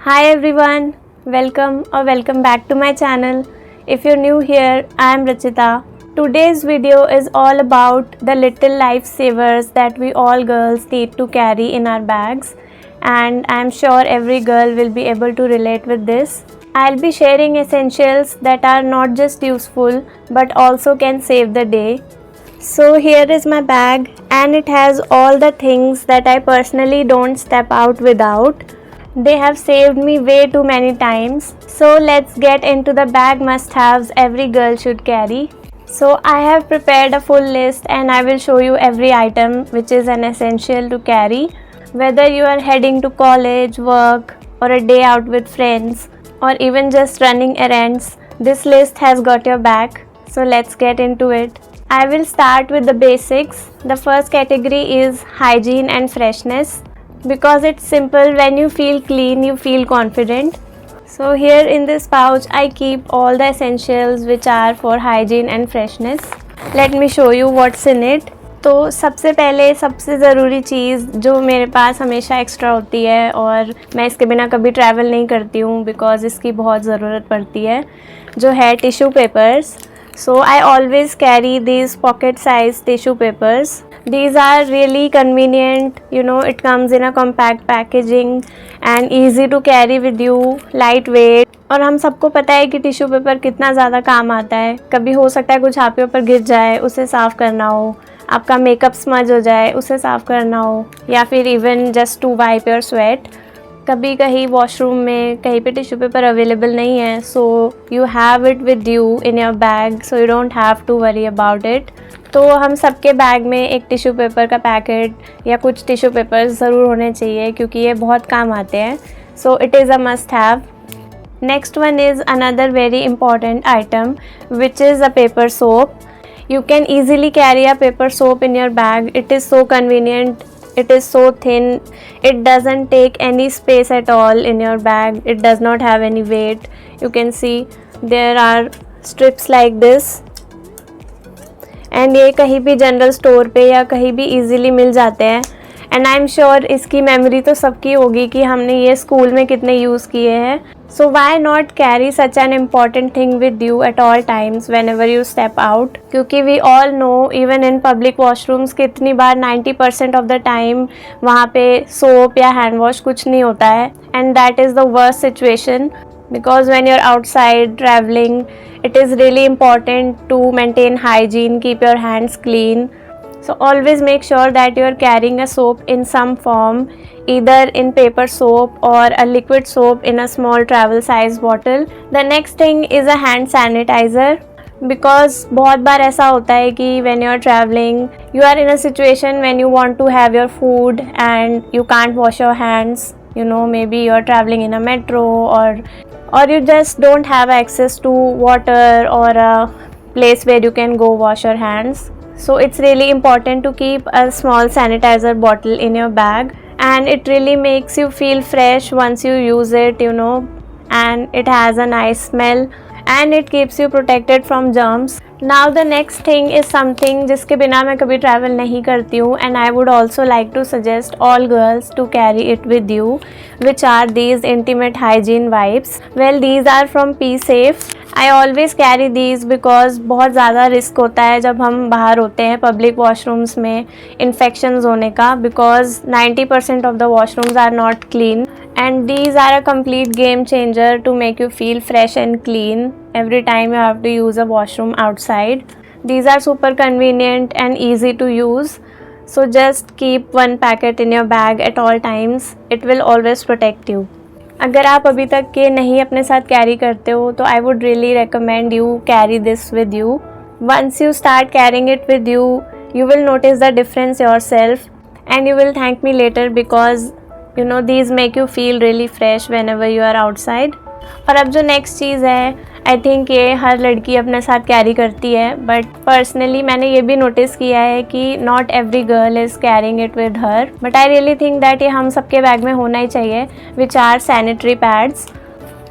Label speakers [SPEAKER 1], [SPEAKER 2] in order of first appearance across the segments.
[SPEAKER 1] Hi everyone, welcome back to my channel. If you're new here, I am Rachita. Today's video is all about the little lifesavers that we all girls need to carry in our bags, and I'm sure every girl will be able to relate with this. I'll be sharing essentials that are not just useful but also can save the day. So here is my bag and it has all the things that I personally don't step out without. They have saved me way too many times. So let's get into the bag must-haves every girl should carry. So I have prepared a full list and I will show you every item which is an essential to carry. Whether you are heading to college, work, or a day out with friends, or even just running errands, this list has got your back. So let's get into it. I will start with the basics. The first category is hygiene and freshness. Because it's simple, when you feel clean, you feel confident. So here in this pouch, I keep all the essentials which are for hygiene and freshness. Let me show you what's in it. तो सबसे पहले सबसे ज़रूरी चीज़ जो मेरे पास हमेशा extra होती है और मैं इसके बिना कभी ट्रैवल नहीं करती हूँ बिकॉज़ इसकी बहुत ज़रूरत पड़ती है, जो है tissue papers. So I always carry these pocket size tissue papers. These are really convenient, it comes in a compact packaging and easy to carry with you, lightweight. और हम सबको पता है कि टिश्यू पेपर कितना ज़्यादा काम आता है. कभी हो सकता है कुछ आपके ऊपर गिर जाए, उसे साफ़ करना हो, आपका मेकअप स्मज हो जाए, उसे साफ़ करना हो, या फिर even just to wipe your sweat. कभी कहीं वॉशरूम में कहीं पे टिश्यू पेपर अवेलेबल नहीं है, so you have it with you in your bag, so you don't have to worry about it. तो हम सबके बैग में एक टिश्यू पेपर का पैकेट या कुछ टिश्यू पेपर्स ज़रूर होने चाहिए क्योंकि ये बहुत काम आते हैं. सो it is a must have. Next one is another very important item which is a paper soap. You can easily carry a paper soap in your bag. It is so convenient. It is so thin. It doesn't take any space at all in your bag. It does not have any weight. You can see there are strips like this. And ये कहीं भी general store पे या कहीं भी easily मिल जाते हैं. And I am sure इसकी मेमोरी तो सबकी होगी कि हमने ये स्कूल में कितने यूज़ किए हैं. So why not carry such an important thing with you at all times whenever you step out. क्योंकि we all know even in public washrooms कितनी बार 90% ऑफ द टाइम वहाँ पे सोप या हैंड वॉश कुछ नहीं होता है. And that is the worst situation because when you're outside traveling, it is really important to maintain hygiene, keep your hands clean. So always make sure that you are carrying a soap in some form, either in paper soap or a liquid soap in a small travel size bottle. The next thing is a hand sanitizer. Because बहुत बार ऐसा होता है कि when you are traveling, you are in a situation when you want to have your food and you can't wash your hands. Maybe you are traveling in a metro or you just don't have access to water or a place where you can go wash your hands. So it's really important to keep a small sanitizer bottle in your bag, and it really makes you feel fresh once you use it, and it has a nice smell and it keeps you protected from germs. Now the next thing is something जिसके बिना मैं कभी travel नहीं करती हूँ, and I would also like to suggest all girls to carry it with you, which are these intimate hygiene wipes. Well, these are from PSafe. I always carry these because बहुत ज़्यादा risk होता है जब हम बाहर होते हैं public washrooms में इन्फेक्शंस होने का, because 90% of the washrooms are not clean. And these are a complete game changer to make you feel fresh and clean every time you have to use a washroom outside. These are super convenient and easy to use. So just keep one packet in your bag at all times. It will always protect you. अगर आप अभी तक के नहीं अपने साथ carry करते हो तो I would really recommend you carry this with you. Once you start carrying it with you, you will notice the difference yourself and you will thank me later because these make you feel really fresh whenever you are outside. और अब जो next चीज़ है, I think ये हर लड़की अपने साथ carry करती है, बट पर्सनली मैंने ये भी नोटिस किया है कि not every girl is carrying it with her, but I really think that ये हम सबके बैग में होना ही चाहिए, which are sanitary pads.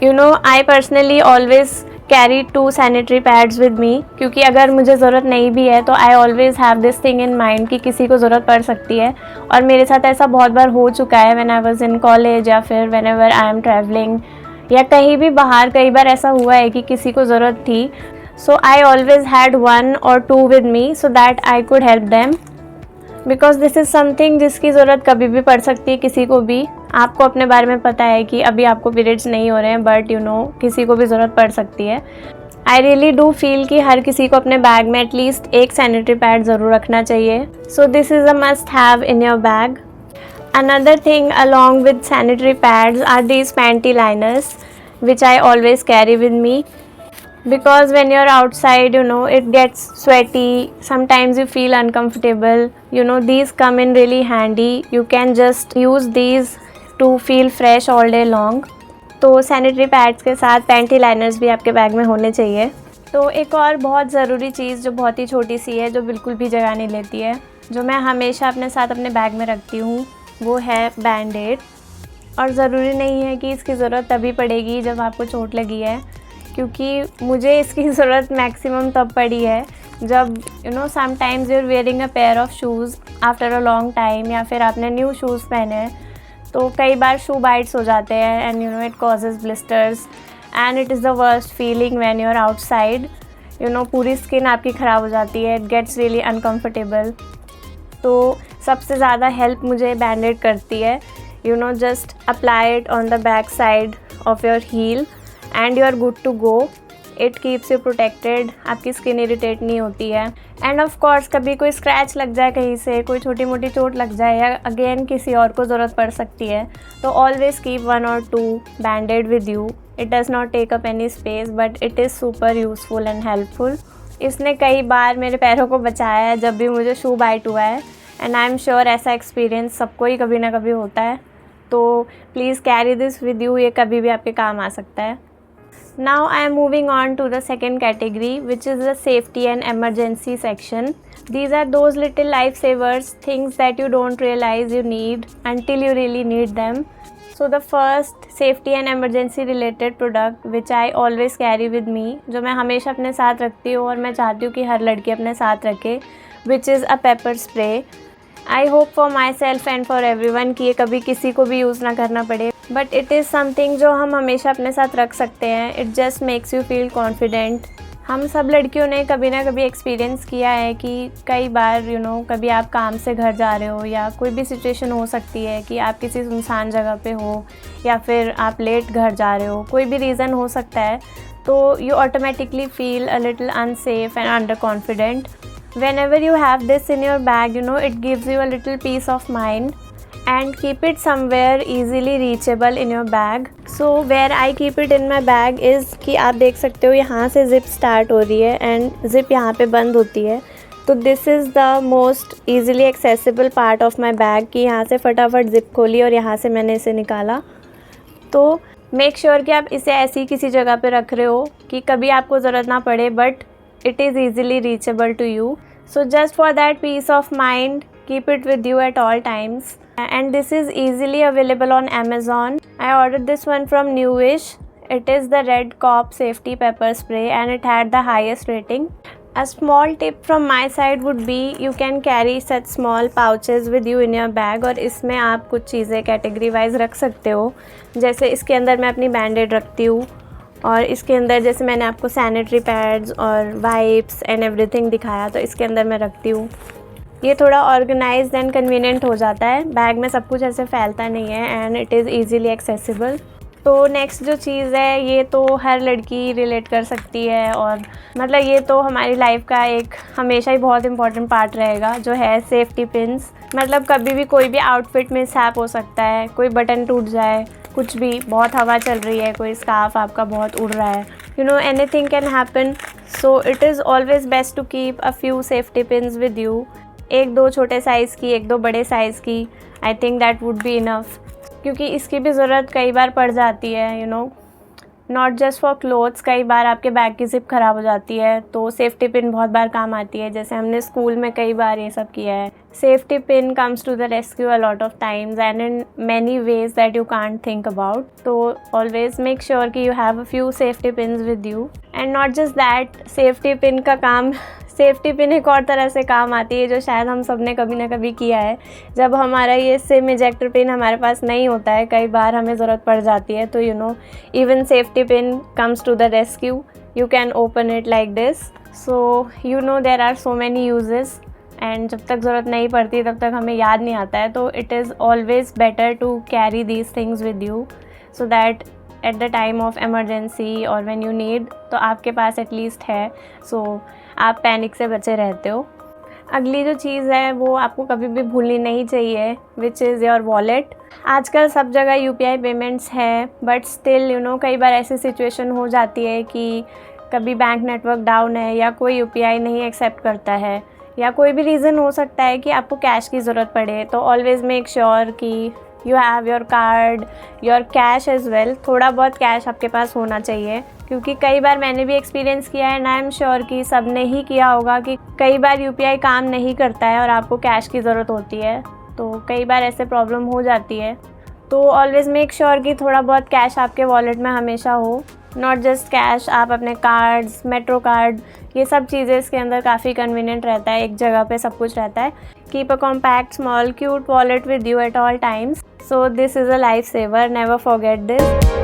[SPEAKER 1] I personally always carry 2 sanitary pads with me, क्योंकि अगर मुझे ज़रूरत नहीं भी है तो I always have this thing in mind कि किसी को ज़रूरत पड़ सकती है। और मेरे साथ ऐसा बहुत बार हो चुका है when I was in college या फिर when ever I am travelling या कहीं भी बाहर, कई बार ऐसा हुआ है कि किसी को ज़रूरत थी। So I always had 1 or 2 with me so that I could help them, because this is something जिसकी ज़रूरत कभी भी पड़ सकती है किसी को भी। आपको अपने बारे में पता है कि अभी आपको पीरियड्स नहीं हो रहे हैं, बट यू नो किसी को भी ज़रूरत पड़ सकती है। आई रियली डू फील कि हर किसी को अपने बैग में एटलीस्ट एक सैनिटरी पैड ज़रूर रखना चाहिए। So this is a must have in your bag. Another thing along with sanitary pads are these panty liners which I always carry with me, because when you're outside, you know, it gets sweaty, sometimes you feel uncomfortable, you know, these come in really handy. You can just use these to feel fresh all day long. तो sanitary pads के साथ panty liners भी आपके bag में होने चाहिए। तो एक और बहुत ज़रूरी चीज़ जो बहुत ही छोटी सी है, जो बिल्कुल भी जगह नहीं लेती है, जो मैं हमेशा अपने साथ अपने बैग में रखती हूँ, वो है बैंडेड। और ज़रूरी नहीं है कि इसकी ज़रूरत तभी पड़ेगी जब आपको चोट लगी है, क्योंकि मुझे इसकी ज़रूरत मैक्सिमम तब पड़ी है जब you know sometimes you are wearing a pair of shoes after a long time, या फिर आपने न्यू शूज़ पहने हैं तो कई बार शू बाइट्स हो जाते हैं and you know it causes blisters and it is the worst feeling when you are outside. You know पूरी स्किन आपकी ख़राब हो जाती है, इट गेट्स रियली अनकम्फर्टेबल। तो सबसे ज़्यादा हेल्प मुझे बैंडेड करती है। You know just apply it on the back side of your heel and you are good to go. It keeps you protected, आपकी स्किन इरिटेट नहीं होती है। एंड ऑफ कोर्स कभी कोई स्क्रैच लग जाए कहीं से, कोई छोटी मोटी चोट लग जाए या अगेन किसी और को ज़रूरत पड़ सकती है, तो always keep 1 or 2 bandaid with you. It does not take up any space but it is super useful and helpful. इसने कई बार मेरे पैरों को बचाया है जब भी मुझे शू बाइट हुआ है, एंड आई एम श्योर ऐसा एक्सपीरियंस सबको ही कभी ना कभी होता है। तो please carry this with you, ये कभी भी आपके काम आ सकता है। Now I am moving on to the second category, which is the safety and emergency section. These are those little lifesavers, things that you don't realize you need until you really need them. So the first safety and emergency related product which I always carry with me, जो मैं हमेशा अपने साथ रखती हूँ और मैं चाहती हूँ कि हर लड़की अपने साथ रखे, which is a pepper spray. I hope for my self and for every one कि ये कभी किसी को भी यूज़ ना करना पड़े, बट इट इज़ समथिंग जो हम हमेशा अपने साथ रख सकते हैं। It just makes you feel confident. हम सब लड़कियों ने कभी ना कभी एक्सपीरियंस किया है कि कई बार यू नो कभी आप काम से घर जा रहे हो या कोई भी सिचुएशन हो सकती है कि आप किसी सुनसान जगह पे हो या फिर आप लेट घर जा रहे हो, कोई भी रीज़न हो सकता है, तो you automatically feel a little unsafe and under confident. Whenever you have this in your bag, you know, it gives you a little peace of mind, and keep it somewhere easily reachable in your bag. So where I keep it in my bag is कि आप देख सकते हो यहाँ से zip start हो रही है and zip यहाँ पे बंद होती है, तो this is the most easily accessible part of my bag कि यहाँ से फटाफट zip खोली और यहाँ से मैंने इसे निकाला। तो make sure कि आप इसे ऐसी किसी जगह पे रख रहे हो कि कभी आपको ज़रूरत ना पड़े, but it is easily reachable to you. So just for that peace of mind, keep it with you at all times. And this is easily available on Amazon. I ordered this one from Newish. It is the Red Cop Safety Pepper Spray and it had the highest rating. A small tip from my side would be you can carry such small pouches with you in your bag, और इसमें आप कुछ चीज़ें category wise रख सकते हो। जैसे इसके अंदर मैं अपनी बैंडेड रखती हूँ, और इसके अंदर जैसे मैंने आपको सैनिटरी पैड्स और वाइप्स एंड एवरीथिंग दिखाया, तो इसके अंदर मैं रखती हूँ। ये थोड़ा ऑर्गेनाइज्ड एंड कन्वीनियंट हो जाता है, बैग में सब कुछ ऐसे फैलता नहीं है and it is easily accessible. तो नेक्स्ट जो चीज़ है ये तो हर लड़की रिलेट कर सकती है, और मतलब ये तो हमारी लाइफ का एक हमेशा ही बहुत इंपॉर्टेंट पार्ट रहेगा, जो है सेफ्टी पिन्स। मतलब कभी भी कोई भी आउटफिट मिसहैप हो सकता है, कोई बटन टूट जाए, कुछ भी, बहुत हवा चल रही है, कोई स्कार्फ आपका बहुत उड़ रहा है, you know anything can happen. So it is always best to keep a few safety pins with you. 1-2 छोटे साइज़ की, 1-2 बड़े साइज़ की, I think that would be enough, क्योंकि इसकी भी ज़रूरत कई बार पड़ जाती है। You know not just for clothes, कई बार आपके बैग की जिप ख़राब हो जाती है तो सेफ्टी पिन बहुत बार काम आती है, जैसे हमने स्कूल में कई बार ये सब किया है. Safety pin comes to the rescue a lot of times and in many ways that you can't think about. तो ऑलवेज मेक श्योर कि you have a few safety pins with you. And not just that, safety pin का काम, safety pin एक और तरह से काम आती है जो शायद हम सब ने कभी ना कभी किया है. जब हमारा ये सिम इजेक्टर पिन हमारे पास नहीं होता है, कई बार हमें ज़रूरत पड़ जाती है, तो even safety pin comes to the rescue. You can open it like this. So there are so many uses and जब तक ज़रूरत नहीं पड़ती तब तक हमें याद नहीं आता है. तो it is always better to carry these things with you so that at the time of emergency और व्हेन यू नीड तो आपके पास एटलीस्ट है. सो आप पैनिक से बचे रहते हो. अगली जो चीज़ है वो आपको कभी भी भूलनी नहीं चाहिए, विच इज़ योर वॉलेट. आजकल सब जगह UPI पेमेंट्स है, बट स्टिल कई बार ऐसी सिचुएशन हो जाती है कि कभी बैंक नेटवर्क डाउन है या कोई UPI नहीं एक्सेप्ट करता है या कोई भी रीज़न हो सकता है कि आपको कैश की ज़रूरत पड़े. तो ऑलवेज़ मेक श्योर कि you have your card, your cash as well. थोड़ा बहुत कैश आपके पास होना चाहिए, क्योंकि कई बार मैंने भी एक्सपीरियंस किया है एंड आई एम श्योर कि सब ने ही किया होगा कि कई बार UPI काम नहीं करता है और आपको कैश की ज़रूरत होती है. तो कई बार ऐसे प्रॉब्लम हो जाती है. तो ऑलवेज़ मेक श्योर कि थोड़ा बहुत कैश आपके वॉलेट में हमेशा हो. नॉट जस्ट कैश, आप अपने कार्ड्स, मेट्रो कार्ड, ये सब चीज़ें इसके अंदर काफ़ी कन्वीनियंट रहता है, एक जगह पे सब कुछ रहता है. Keep a compact small cute wallet with you at all times. So this is a life saver, never forget this.